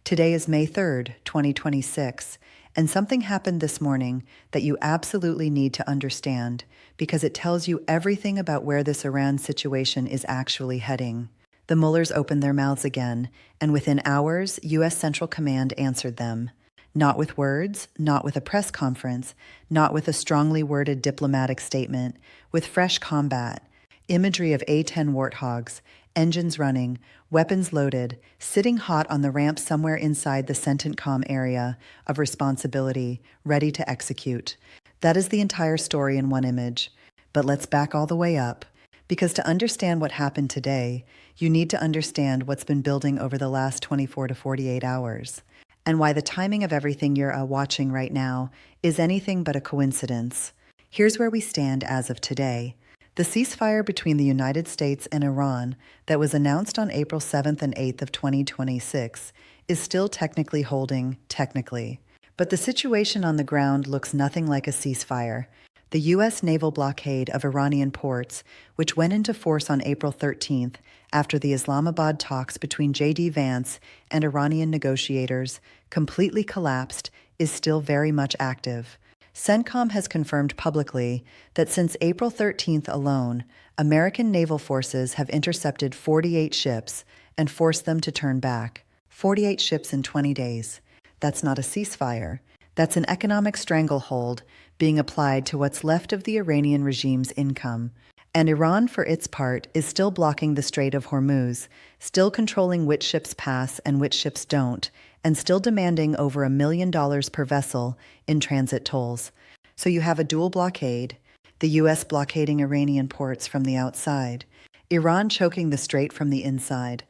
Today is May 3rd, 2026, and something happened this morning that you absolutely need to understand because it tells you everything about where this Iran situation is actually heading. The Mullahs opened their mouths again, and within hours, U.S. Central Command answered them. Not with words, not with a press conference, not with a strongly worded diplomatic statement, with fresh combat, imagery of A-10 Warthogs, engines running, weapons loaded, sitting hot on the ramp somewhere inside the CENTCOM area of responsibility, ready to execute. That is the entire story in one image. But let's back all the way up, because to understand what happened today, you need to understand what's been building over the last 24 to 48 hours, and why the timing of everything you're watching right now is anything but a coincidence. Here's where we stand as of today. The ceasefire between the United States and Iran that was announced on April 7th and 8th of 2026 is still technically holding, but the situation on the ground looks nothing like a ceasefire. The U.S. naval blockade of Iranian ports, which went into force on April 13th after the Islamabad talks between J.D. Vance and Iranian negotiators completely collapsed, is still very much active. CENTCOM has confirmed publicly that since April 13th alone, American naval forces have intercepted 48 ships and forced them to turn back. 48 ships in 20 days. That's not a ceasefire. That's an economic stranglehold being applied to what's left of the Iranian regime's income. And Iran, for its part, is still blocking the Strait of Hormuz, still controlling which ships pass and which ships don't, and still demanding over $1 million per vessel in transit tolls. So you have a dual blockade, the U.S. blockading Iranian ports from the outside, Iran choking the strait from the inside,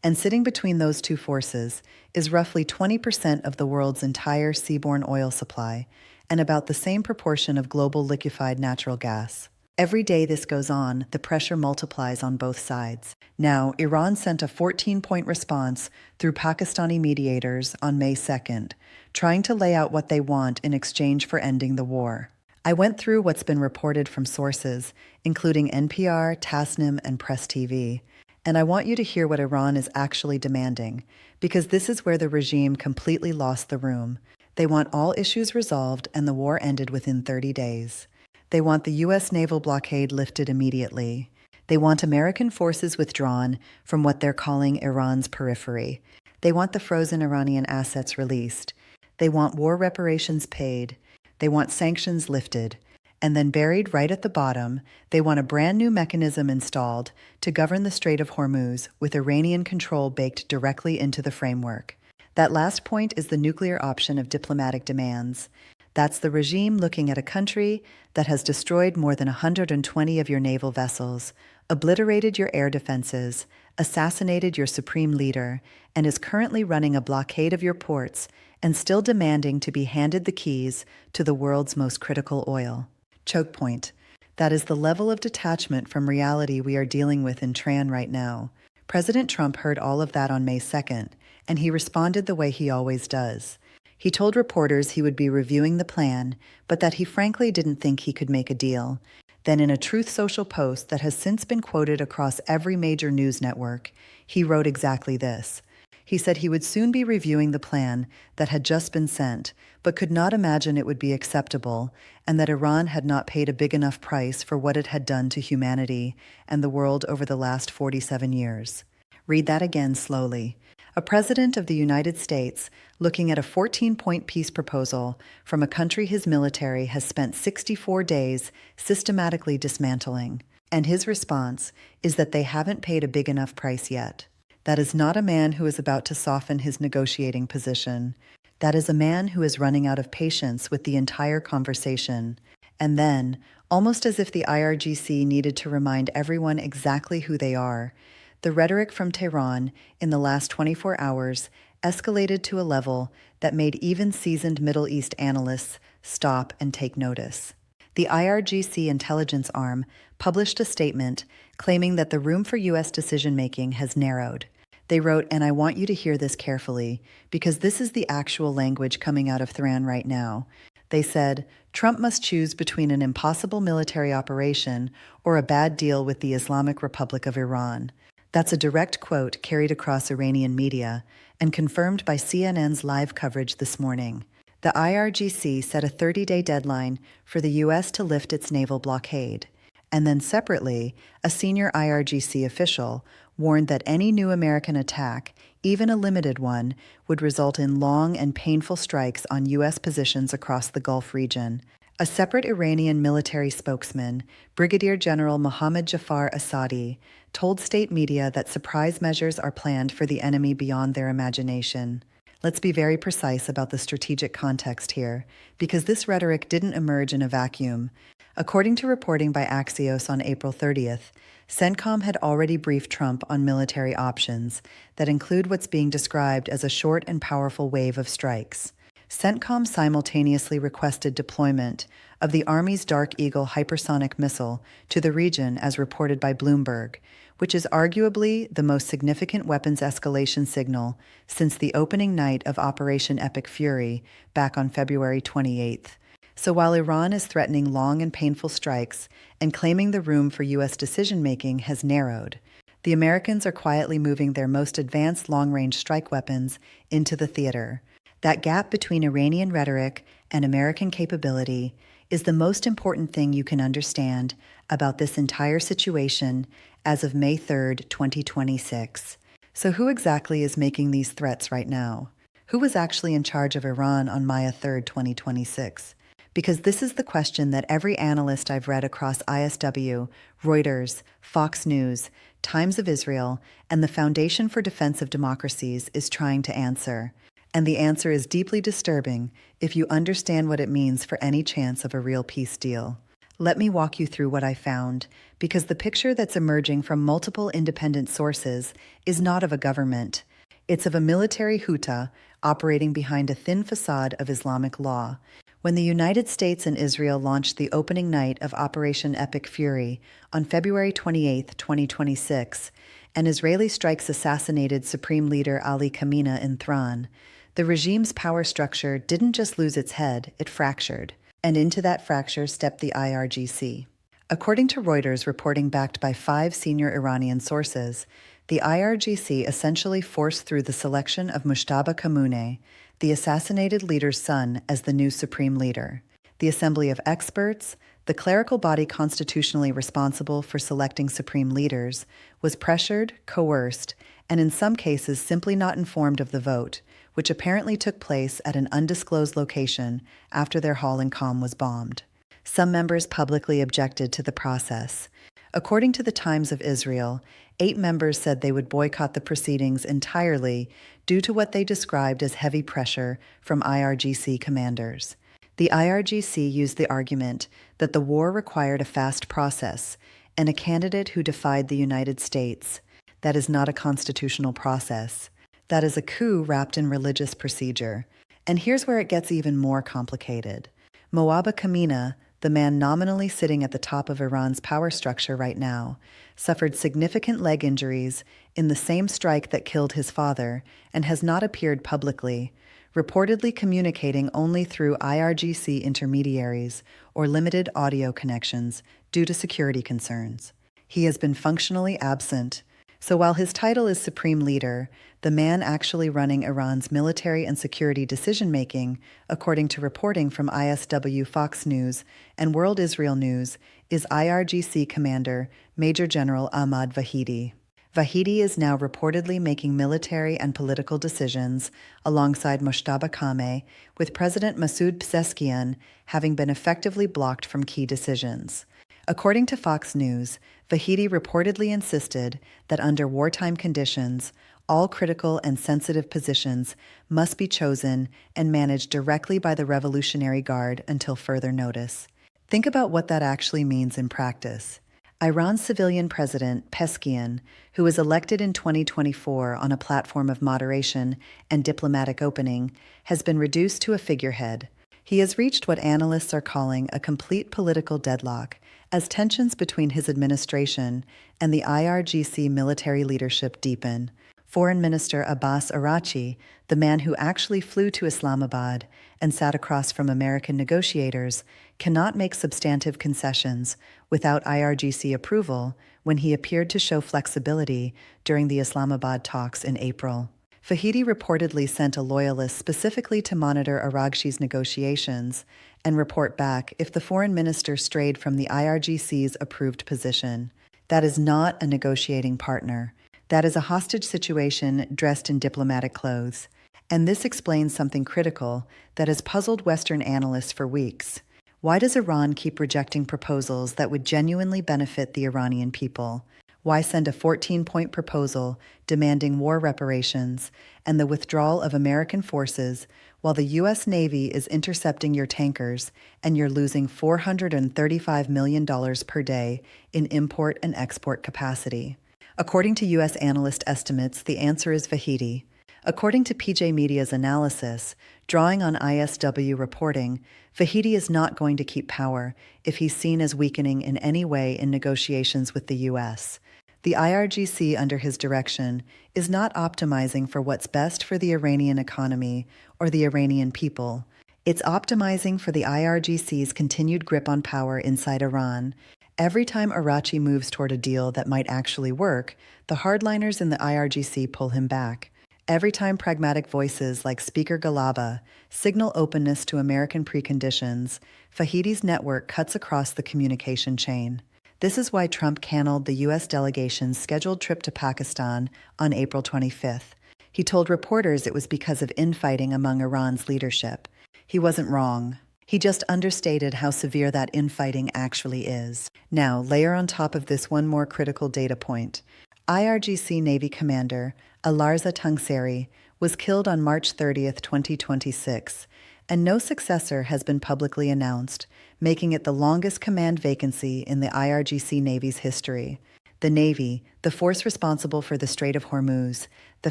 and sitting between those two forces is roughly 20% of the world's entire seaborne oil supply, and about the same proportion of global liquefied natural gas. Every day this goes on, the pressure multiplies on both sides. Now, Iran sent a 14-point response through Pakistani mediators on May 2nd, trying to lay out what they want in exchange for ending the war. I went through what's been reported from sources, including NPR, Tasnim, and Press TV, and I want you to hear what Iran is actually demanding, because this is where the regime completely lost the room. They want all issues resolved and the war ended within 30 days. They want the U.S. naval blockade lifted immediately. They want American forces withdrawn from what they're calling Iran's periphery. They want the frozen Iranian assets released. They want war reparations paid. They want sanctions lifted. And then buried right at the bottom, they want a brand new mechanism installed to govern the Strait of Hormuz with Iranian control baked directly into the framework. That last point is the nuclear option of diplomatic demands. That's the regime looking at a country that has destroyed more than 120 of your naval vessels, obliterated your air defenses, assassinated your supreme leader, and is currently running a blockade of your ports and still demanding to be handed the keys to the world's most critical oil. Choke point. That is the level of detachment from reality we are dealing with in Tehran right now. President Trump heard all of that on May 2nd, and he responded the way he always does. He told reporters he would be reviewing the plan, but that he frankly didn't think he could make a deal. Then in a Truth Social post that has since been quoted across every major news network, he wrote exactly this. He said he would soon be reviewing the plan that had just been sent, but could not imagine it would be acceptable, and that Iran had not paid a big enough price for what it had done to humanity and the world over the last 47 years. Read that again slowly. A president of the United States looking at a 14-point peace proposal from a country his military has spent 64 days systematically dismantling, and his response is that they haven't paid a big enough price yet. That is not a man who is about to soften his negotiating position. That is a man who is running out of patience with the entire conversation. And then, almost as if the IRGC needed to remind everyone exactly who they are, the rhetoric from Tehran in the last 24 hours escalated to a level that made even seasoned Middle East analysts stop and take notice. The IRGC intelligence arm published a statement claiming that the room for U.S. decision-making has narrowed. They wrote, and I want you to hear this carefully, because this is the actual language coming out of Tehran right now. They said, Trump must choose between an impossible military operation or a bad deal with the Islamic Republic of Iran. That's a direct quote carried across Iranian media, and confirmed by CNN's live coverage this morning. The IRGC set a 30-day deadline for the U.S. to lift its naval blockade. And then separately, a senior IRGC official warned that any new American attack, even a limited one, would result in long and painful strikes on U.S. positions across the Gulf region. A separate Iranian military spokesman, Brigadier General Mohammad Jafar Asadi, told state media that surprise measures are planned for the enemy beyond their imagination. Let's be very precise about the strategic context here, because this rhetoric didn't emerge in a vacuum. According to reporting by Axios on April 30th, CENTCOM had already briefed Trump on military options that include what's being described as a short and powerful wave of strikes. CENTCOM simultaneously requested deployment of the Army's Dark Eagle hypersonic missile to the region as reported by Bloomberg, which is arguably the most significant weapons escalation signal since the opening night of Operation Epic Fury back on February 28th. So while Iran is threatening long and painful strikes and claiming the room for U.S. decision-making has narrowed, the Americans are quietly moving their most advanced long-range strike weapons into the theater. That gap between Iranian rhetoric and American capability is the most important thing you can understand about this entire situation as of May 3rd, 2026. So who exactly is making these threats right now? Who was actually in charge of Iran on May 3rd, 2026? Because this is the question that every analyst I've read across ISW, Reuters, Fox News, Times of Israel, and the Foundation for Defense of Democracies is trying to answer. And the answer is deeply disturbing if you understand what it means for any chance of a real peace deal. Let me walk you through what I found, because the picture that's emerging from multiple independent sources is not of a government. It's of a military junta operating behind a thin facade of Islamic law. When the United States and Israel launched the opening night of Operation Epic Fury on February 28, 2026, and Israeli strikes assassinated Supreme Leader Ali Khamenei in Thran, the regime's power structure didn't just lose its head, it fractured. And into that fracture stepped the IRGC. According to Reuters reporting backed by 5 senior Iranian sources, the IRGC essentially forced through the selection of Mujtaba Khamenei, the assassinated leader's son, as the new supreme leader. The Assembly of Experts, the clerical body constitutionally responsible for selecting supreme leaders, was pressured, coerced, and in some cases simply not informed of the vote, which apparently took place at an undisclosed location after their hall in Qom was bombed. Some members publicly objected to the process. According to the Times of Israel, 8 members said they would boycott the proceedings entirely due to what they described as heavy pressure from IRGC commanders. The IRGC used the argument that the war required a fast process and a candidate who defied the United States. That is not a constitutional process. That is a coup wrapped in religious procedure. And here's where it gets even more complicated. Mojtaba Khamenei, the man nominally sitting at the top of Iran's power structure right now, suffered significant leg injuries in the same strike that killed his father and has not appeared publicly, reportedly communicating only through IRGC intermediaries or limited audio connections due to security concerns. He has been functionally absent. So while his title is Supreme Leader, the man actually running Iran's military and security decision-making, according to reporting from ISW Fox News and World Israel News, is IRGC Commander Major General Ahmad Vahidi. Vahidi is now reportedly making military and political decisions alongside Mojtaba Khamenei, with President Masoud Pezeshkian having been effectively blocked from key decisions. According to Fox News, Vahidi reportedly insisted that under wartime conditions, all critical and sensitive positions must be chosen and managed directly by the Revolutionary Guard until further notice. Think about what that actually means in practice. Iran's civilian president, Pezeshkian, who was elected in 2024 on a platform of moderation and diplomatic opening, has been reduced to a figurehead. He has reached what analysts are calling a complete political deadlock, as tensions between his administration and the IRGC military leadership deepen. Foreign Minister Abbas Araghchi, the man who actually flew to Islamabad and sat across from American negotiators, cannot make substantive concessions without IRGC approval when he appeared to show flexibility during the Islamabad talks in April. Fahidi reportedly sent a loyalist specifically to monitor Araghchi's negotiations and report back if the foreign minister strayed from the IRGC's approved position. That is not a negotiating partner. That is a hostage situation dressed in diplomatic clothes. And this explains something critical that has puzzled Western analysts for weeks. Why does Iran keep rejecting proposals that would genuinely benefit the Iranian people? Why send a 14-point proposal demanding war reparations and the withdrawal of American forces while the U.S. Navy is intercepting your tankers and you're losing $435 million per day in import and export capacity? According to U.S. analyst estimates, the answer is Vahidi. According to PJ Media's analysis, drawing on ISW reporting, Vahidi is not going to keep power if he's seen as weakening in any way in negotiations with the U.S. The IRGC under his direction is not optimizing for what's best for the Iranian economy or the Iranian people. It's optimizing for the IRGC's continued grip on power inside Iran. Every time Araghchi moves toward a deal that might actually work, the hardliners in the IRGC pull him back. Every time pragmatic voices like Speaker Galaba signal openness to American preconditions, Fahidi's network cuts across the communication chain. This is why Trump canceled the U.S. delegation's scheduled trip to Pakistan on April 25th. He told reporters it was because of infighting among Iran's leadership. He wasn't wrong. He just understated how severe that infighting actually is. Now, layer on top of this one more critical data point. IRGC Navy Commander Alarza Tangseri was killed on March 30th, 2026, and no successor has been publicly announced, making it the longest command vacancy in the IRGC Navy's history. The Navy, the force responsible for the Strait of Hormuz, the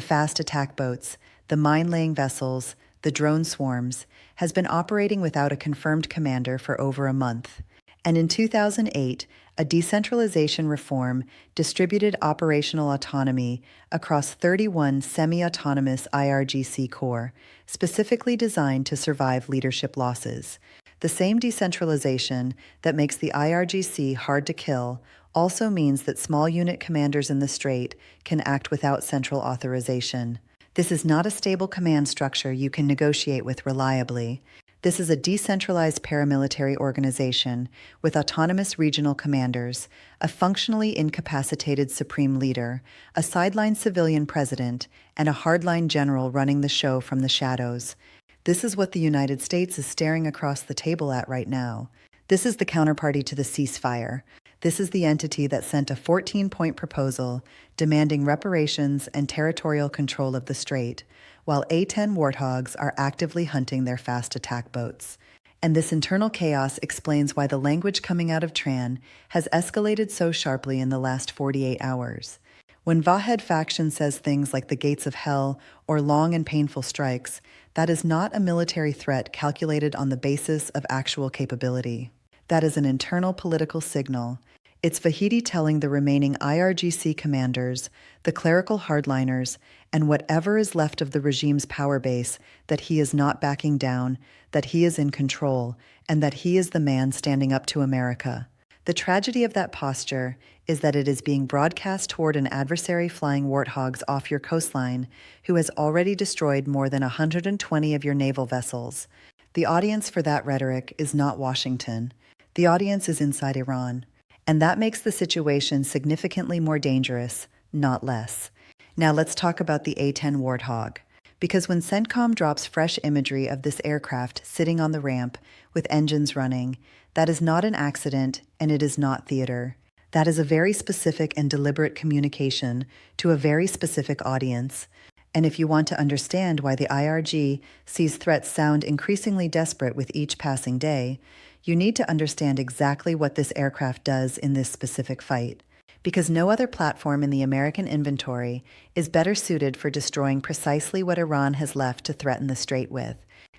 fast attack boats, the mine-laying vessels, the drone swarms, has been operating without a confirmed commander for over a month. And in 2008, a decentralization reform distributed operational autonomy across 31 semi-autonomous IRGC corps, specifically designed to survive leadership losses. The same decentralization that makes the IRGC hard to kill also means that small unit commanders in the Strait can act without central authorization. This is not a stable command structure you can negotiate with reliably. This is a decentralized paramilitary organization with autonomous regional commanders, a functionally incapacitated supreme leader, a sideline civilian president, and a hardline general running the show from the shadows. This is what the United States is staring across the table at right now. This is the counterparty to the ceasefire. This is the entity that sent a 14-point proposal demanding reparations and territorial control of the Strait, while A-10 Warthogs are actively hunting their fast attack boats. And this internal chaos explains why the language coming out of Tran has escalated so sharply in the last 48 hours. When Vahed faction says things like the gates of hell or long and painful strikes, that is not a military threat calculated on the basis of actual capability. That is an internal political signal. It's Vahidi telling the remaining IRGC commanders, the clerical hardliners, and whatever is left of the regime's power base that he is not backing down, that he is in control, and that he is the man standing up to America. The tragedy of that posture is that it is being broadcast toward an adversary flying warthogs off your coastline who has already destroyed more than 120 of your naval vessels. The audience for that rhetoric is not Washington. The audience is inside Iran. And that makes the situation significantly more dangerous, not less. Now let's talk about the A-10 Warthog. Because when CENTCOM drops fresh imagery of this aircraft sitting on the ramp with engines running, that is not an accident and it is not theater. That is a very specific and deliberate communication to a very specific audience. And if you want to understand why the IRG sees threats sound increasingly desperate with each passing day, you need to understand exactly what this aircraft does in this specific fight, because no other platform in the American inventory is better suited for destroying precisely what Iran has left to threaten the Strait with.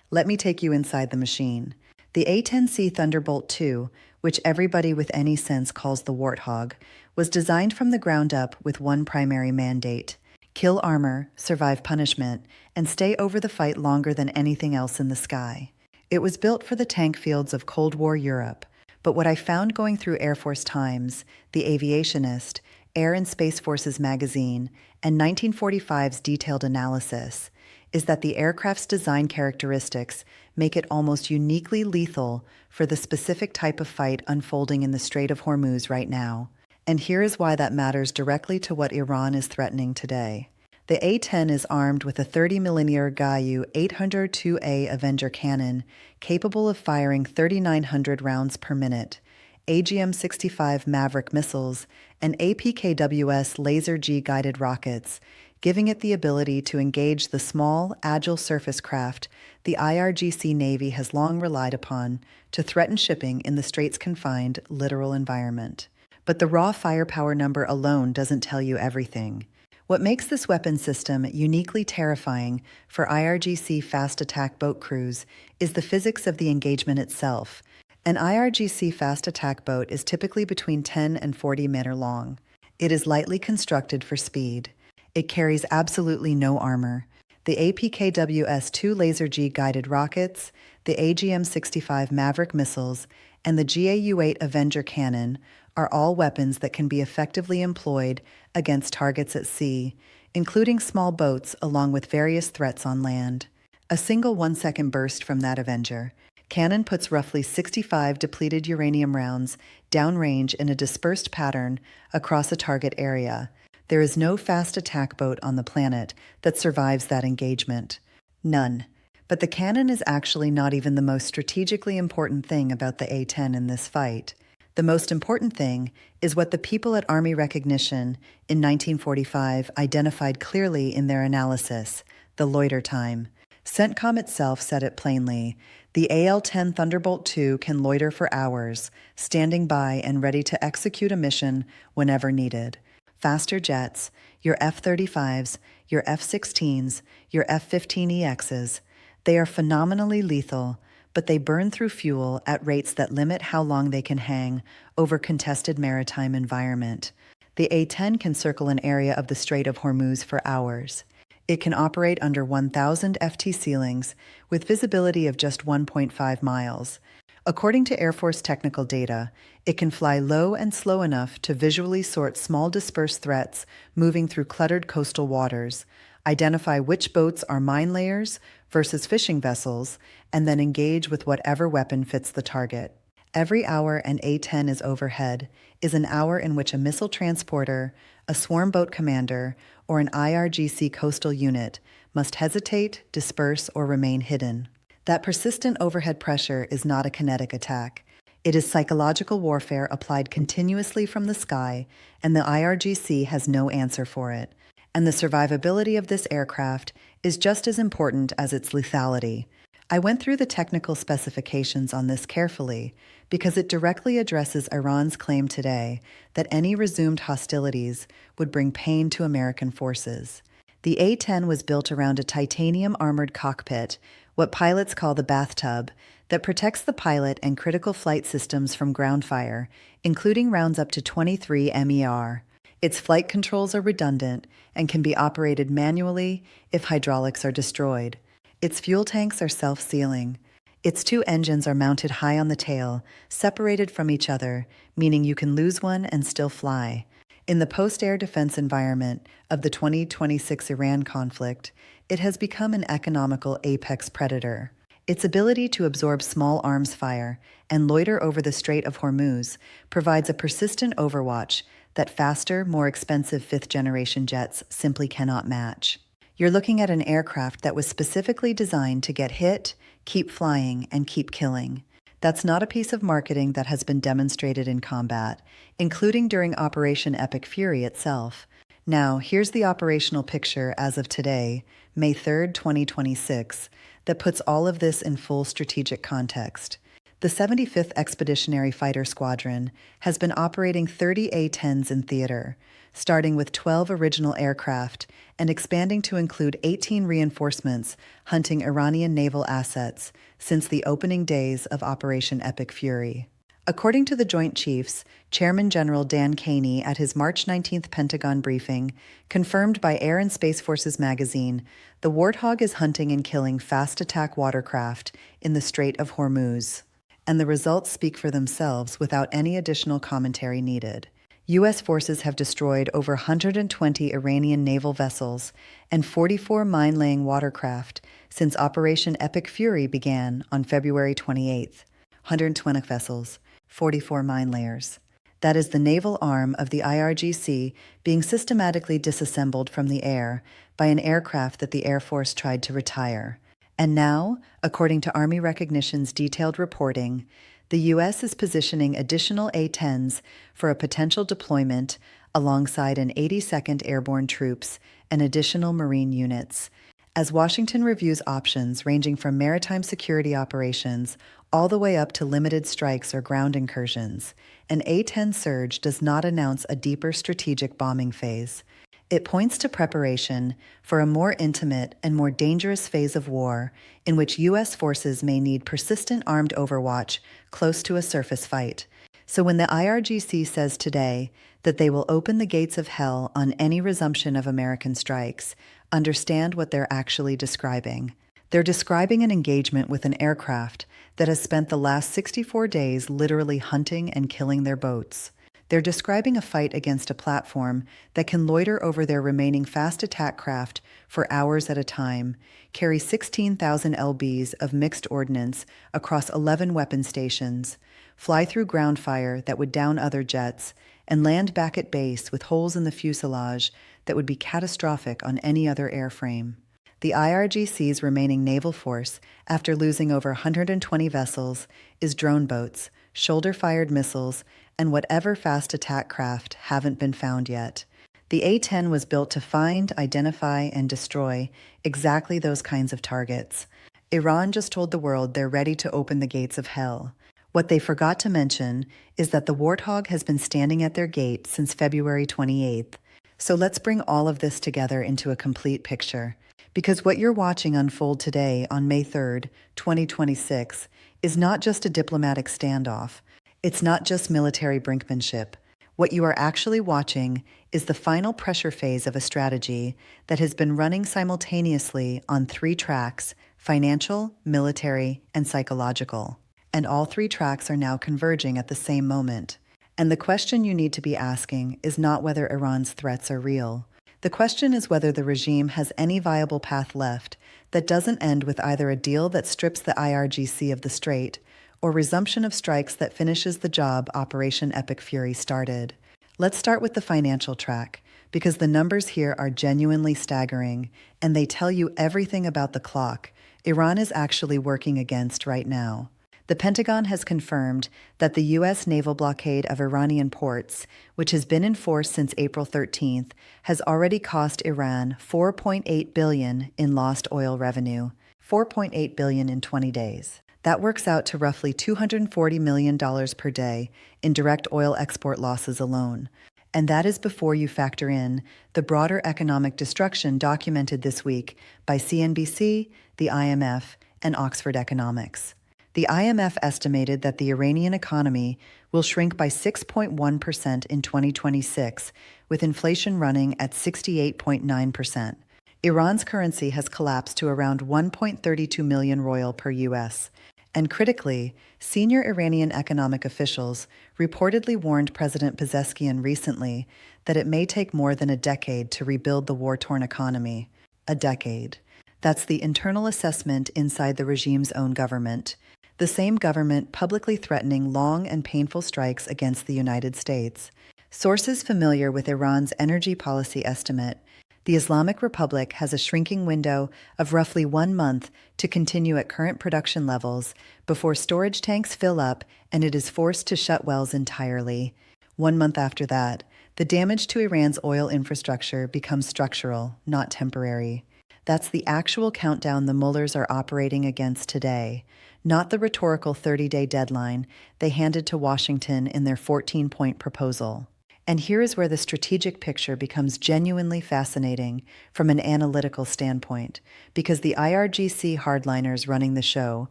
Let me take you inside the machine. The A-10C Thunderbolt II, which everybody with any sense calls the Warthog, was designed from the ground up with one primary mandate: kill armor, survive punishment, and stay over the fight longer than anything else in the sky. It was built for the tank fields of Cold War Europe, but what I found going through Air Force Times, The Aviationist, Air and Space Forces magazine, and 1945's detailed analysis, is that the aircraft's design characteristics make it almost uniquely lethal for the specific type of fight unfolding in the Strait of Hormuz right now. And here is why that matters directly to what Iran is threatening today. The A-10 is armed with a 30mm Gayu 802A Avenger cannon capable of firing 3,900 rounds per minute, AGM-65 Maverick missiles, and APKWS Laser G-guided rockets, giving it the ability to engage the small, agile surface craft the IRGC Navy has long relied upon to threaten shipping in the Strait's confined, littoral environment. But the raw firepower number alone doesn't tell you everything. What makes this weapon system uniquely terrifying for IRGC fast attack boat crews is the physics of the engagement itself. An IRGC fast attack boat is typically between 10 and 40 meters long. It is lightly constructed for speed. It carries absolutely no armor. The APKWS-2 Laser G-guided rockets, the AGM-65 Maverick missiles, and the GAU-8 Avenger cannon are all weapons that can be effectively employed against targets at sea, including small boats along with various threats on land. A single 1-second burst from that Avenger cannon puts roughly 65 depleted uranium rounds downrange in a dispersed pattern across a target area. There is no fast attack boat on the planet that survives that engagement. None. But the cannon is actually not even the most strategically important thing about the A-10 in this fight. The most important thing is what the people at Army Recognition in 1945 identified clearly in their analysis: the loiter time. CENTCOM itself said it plainly. The AL-10 Thunderbolt II can loiter for hours, standing by and ready to execute a mission whenever needed. Faster jets, your F-35s, your F-16s, your F-15EXs, they are phenomenally lethal, but they burn through fuel at rates that limit how long they can hang over contested maritime environment. The A-10 can circle an area of the Strait of Hormuz for hours. It can operate under 1,000 FT ceilings with visibility of just 1.5 miles. According to Air Force technical data, it can fly low and slow enough to visually sort small dispersed threats moving through cluttered coastal waters, identify which boats are mine layers versus fishing vessels, and then engage with whatever weapon fits the target. Every hour an A-10 is overhead is an hour in which a missile transporter, a swarm boat commander, or an IRGC coastal unit must hesitate, disperse, or remain hidden. That persistent overhead pressure is not a kinetic attack. It is psychological warfare applied continuously from the sky, and the IRGC has no answer for it. And the survivability of this aircraft is just as important as its lethality. I went through the technical specifications on this carefully because it directly addresses Iran's claim today that any resumed hostilities would bring pain to American forces. The A-10 was built around a titanium-armored cockpit, what pilots call the bathtub, that protects the pilot and critical flight systems from ground fire, including rounds up to 23 MER. Its flight controls are redundant and can be operated manually if hydraulics are destroyed. Its fuel tanks are self-sealing. Its two engines are mounted high on the tail, separated from each other, meaning you can lose one and still fly. In the post-air defense environment of the 2026 Iran conflict, it has become an economical apex predator. Its ability to absorb small arms fire and loiter over the Strait of Hormuz provides a persistent overwatch that faster, more expensive fifth-generation jets simply cannot match. You're looking at an aircraft that was specifically designed to get hit, keep flying, and keep killing. That's not a piece of marketing that has been demonstrated in combat, including during Operation Epic Fury itself. Now, here's the operational picture as of today, May 3, 2026, that puts all of this in full strategic context. The 75th Expeditionary Fighter Squadron has been operating 30 A-10s in theater, starting with 12 original aircraft and expanding to include 18 reinforcements hunting Iranian naval assets since the opening days of Operation Epic Fury. According to the Joint Chiefs, Chairman General Dan Caney at his March 19th Pentagon briefing, confirmed by Air and Space Forces magazine, the Warthog is hunting and killing fast attack watercraft in the Strait of Hormuz. And the results speak for themselves without any additional commentary needed. U.S. forces have destroyed over 120 Iranian naval vessels and 44 mine-laying watercraft since Operation Epic Fury began on February 28th. 120 vessels, 44 mine layers. That is the naval arm of the IRGC being systematically disassembled from the air by an aircraft that the Air Force tried to retire. And now, according to Army Recognition's detailed reporting, the U.S. is positioning additional A-10s for a potential deployment alongside an 82nd Airborne Troops and additional Marine units. As Washington reviews options ranging from maritime security operations all the way up to limited strikes or ground incursions, an A-10 surge does not announce a deeper strategic bombing phase. It points to preparation for a more intimate and more dangerous phase of war in which U.S. forces may need persistent armed overwatch close to a surface fight. So when the IRGC says today that they will open the gates of hell on any resumption of American strikes, understand what they're actually describing. They're describing an engagement with an aircraft that has spent the last 64 days literally hunting and killing their boats. They're describing a fight against a platform that can loiter over their remaining fast attack craft for hours at a time, carry 16,000 lbs of mixed ordnance across 11 weapon stations, fly through ground fire that would down other jets, and land back at base with holes in the fuselage that would be catastrophic on any other airframe. The IRGC's remaining naval force, after losing over 120 vessels, is drone boats, shoulder-fired missiles, and whatever fast attack craft haven't been found yet. The A-10 was built to find, identify, and destroy exactly those kinds of targets. Iran just told the world they're ready to open the gates of hell. What they forgot to mention is that the Warthog has been standing at their gate since February 28th. So let's bring all of this together into a complete picture. Because what you're watching unfold today on May 3rd, 2026, is not just a diplomatic standoff. It's not just military brinkmanship. What you are actually watching is the final pressure phase of a strategy that has been running simultaneously on 3 tracks: financial, military, and psychological. And all 3 tracks are now converging at the same moment. And the question you need to be asking is not whether Iran's threats are real. The question is whether the regime has any viable path left that doesn't end with either a deal that strips the IRGC of the strait or resumption of strikes that finishes the job Operation Epic Fury started. Let's start with the financial track, because the numbers here are genuinely staggering, and they tell you everything about the clock Iran is actually working against right now. The Pentagon has confirmed that the U.S. naval blockade of Iranian ports, which has been in force since April 13th, has already cost Iran $4.8 billion in lost oil revenue, $4.8 billion in 20 days. That works out to roughly $240 million per day in direct oil export losses alone. And that is before you factor in the broader economic destruction documented this week by CNBC, the IMF, and Oxford Economics. The IMF estimated that the Iranian economy will shrink by 6.1% in 2026, with inflation running at 68.9%. Iran's currency has collapsed to around 1.32 million royal per US. And critically, senior Iranian economic officials reportedly warned President Pezeshkian recently that it may take more than a decade to rebuild the war-torn economy. A decade. That's the internal assessment inside the regime's own government. The same government publicly threatening long and painful strikes against the United States. Sources familiar with Iran's energy policy estimate, the Islamic Republic has a shrinking window of roughly 1 month to continue at current production levels before storage tanks fill up and it is forced to shut wells entirely. 1 month after that, the damage to Iran's oil infrastructure becomes structural, not temporary. That's the actual countdown the Mullahs are operating against today, not the rhetorical 30-day deadline they handed to Washington in their 14-point proposal. And here is where the strategic picture becomes genuinely fascinating from an analytical standpoint, because the IRGC hardliners running the show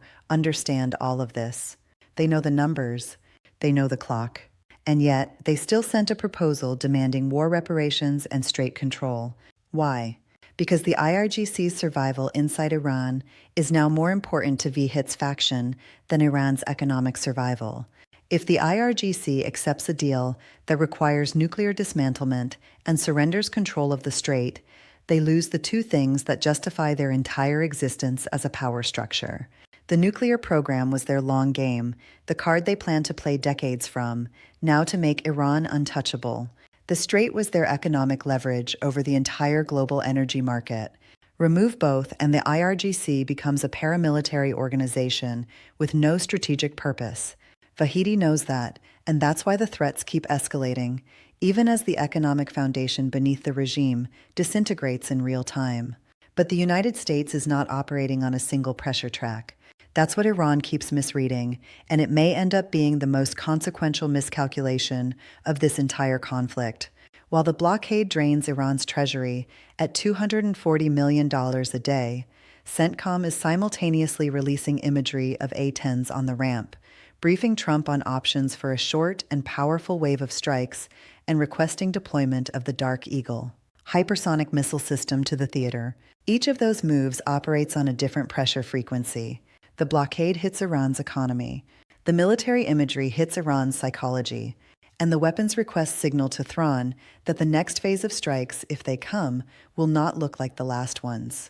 understand all of this. They know the numbers, they know the clock, and yet they still sent a proposal demanding war reparations and straight control. Why? Because the IRGC's survival inside Iran is now more important to VHIT's faction than Iran's economic survival. If the IRGC accepts a deal that requires nuclear dismantlement and surrenders control of the strait, they lose the two things that justify their entire existence as a power structure. The nuclear program was their long game, the card they planned to play decades from, now to make Iran untouchable. The strait was their economic leverage over the entire global energy market. Remove both, and the IRGC becomes a paramilitary organization with no strategic purpose. Vahidi knows that, and that's why the threats keep escalating, even as the economic foundation beneath the regime disintegrates in real time. But the United States is not operating on a single pressure track. That's what Iran keeps misreading, and it may end up being the most consequential miscalculation of this entire conflict. While the blockade drains Iran's treasury at $240 million a day, CENTCOM is simultaneously releasing imagery of A-10s on the ramp, briefing Trump on options for a short and powerful wave of strikes and requesting deployment of the Dark Eagle hypersonic missile system to the theater. Each of those moves operates on a different pressure frequency. The blockade hits Iran's economy. The military imagery hits Iran's psychology. And the weapons requests signal to Tehran that the next phase of strikes, if they come, will not look like the last ones.